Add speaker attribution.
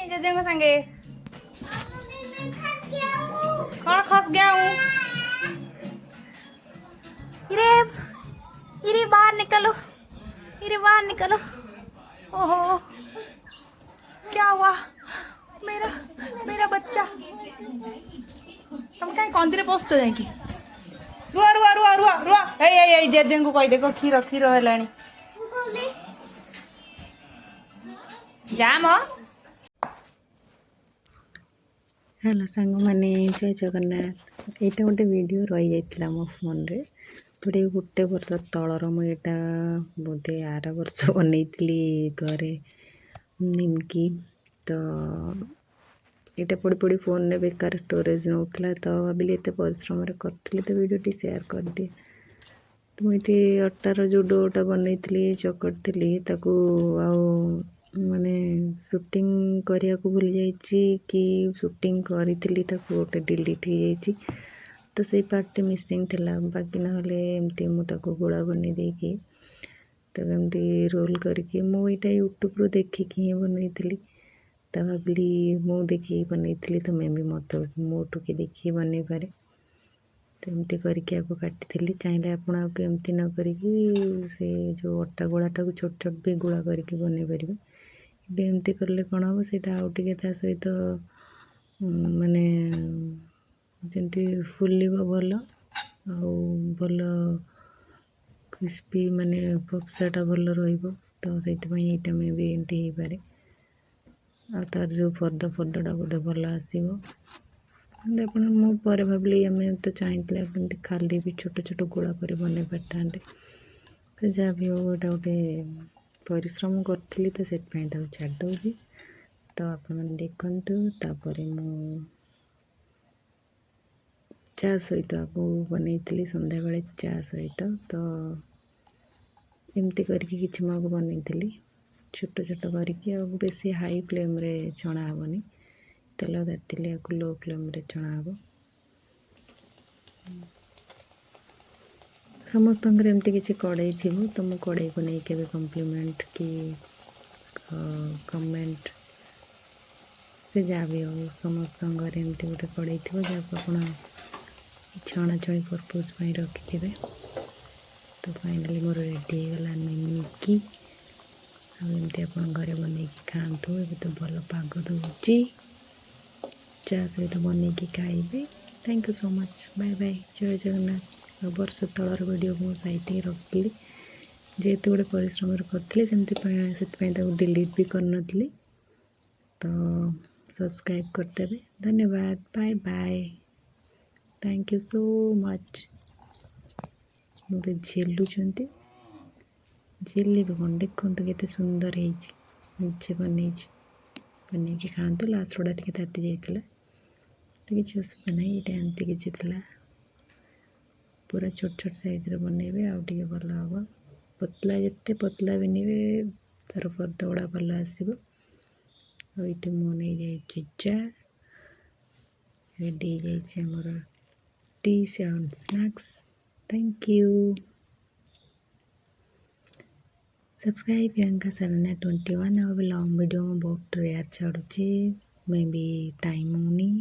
Speaker 1: JJ को संगे कौन खस गया हूँ। इरे इरे बाहर निकलो, इरे बाहर निकलो। ओहो क्या हुआ मेरा मेरा बच्चा। तुम कहीं कौन पोस्ट जाएंगी। रुआ रुआ रुआ रुआ रुआ ए जेजे को कही देखो क्षीर क्षीर है जा म।
Speaker 2: हेलो सांग मैंने जय जगन्नाथ। यहाँ गोटे वीडियो रही जाता मो फोन रे थोड़े गोटे वर्ष तलर मुझे बोधे आर वर्ष बनई घरे निमकी तो यहाँ पड़ी पड़ी फोन रे बेकार स्टोरेज नौला तो भाविली एत परिश्रम करी तो वीडियो शेयर कर दिए। तो मुझे अटार जो डोटा बनई चकड़ी माने शूटिंग करने को भूल जाइए कि शूटिंग करी गोटे डिलीट हो जाइए तो से पार्ट मिसिंग थिला बाकी ना एमती मुझे गोला बन देकी तो एमती रोल करके मुझे यूट्यूब रू देखिकी ही बनई तो भाविली मु देखिए बनई तो मैं भी मत मोटू के देखिए बन पारे तो एमती करके आपको काटी चाहिए आप एमती न करिकी से जो अटा गोलाटा को छोट छोट भी गोला करके बन पारे एमती कले कौन हम से आउटे सहित माने जमती फुल भल भल क्रिस्पी माने पपसाटा भल तो से मैं भी एमती हो पारे आ तार जो फर्दा बोधे भल आसो आप भाविली आम तो चाहिए खाली भी छोट छोट गोला कर बन पारे तो जहाँ भी हो गोटे परिश्रम करी तो से छाड़ दूँगी तो आप देखते मु चा सहित आपको बनई संध्या बेले चा सहित तो एमती करके किसी मुझे बनई छोट छोट करके बेसी हाई फ्लेम रे छणा हेनी तेल तातिले आपको लो फ्लेम रे छणा हे। समस्त एमती किसी कड़े थी तो मु कड़े को नहीं के कम्प्लीमेंट कि कमेंट से जहाँ भी हो समस्त घर एमती गोटे कड़े थी जहाँ आप छणाछणी पर्पज रखि थे तो फाइनाली मोर रेडी होगला निमकी आमती आप घरे बन खातु ए तो भल पाग दूची चा सहित बन खाइबे। Thank you so much bye bye जय जगन्नाथ। वर्ष तलर वीडियो को साइट रखी जेहेतु गोटे परिश्रम करी से डिलीट भी करन तो सब्सक्राइब करते धन्यवाद bye bye thank you so much. मत झेलुंट झेल कौन देखो के सुंदर होचे बन खातु लास्ट गुड़ा टे ताती जाइए तो किसी असुविधा ना ये एमती किसी पूरा छोट छोट साइज बनइबे आउे भल हम पतला जिते पतला बनिबे तार फर्द गुड़ा भल आसो। ये मु नहीं जा रेडी जामर tea and snacks. Thank you subscribe Priyanka Sarna 21 अब लॉन्ग वीडियो में बहुत रेयर छाड़ुची मे भी टाइम होनी।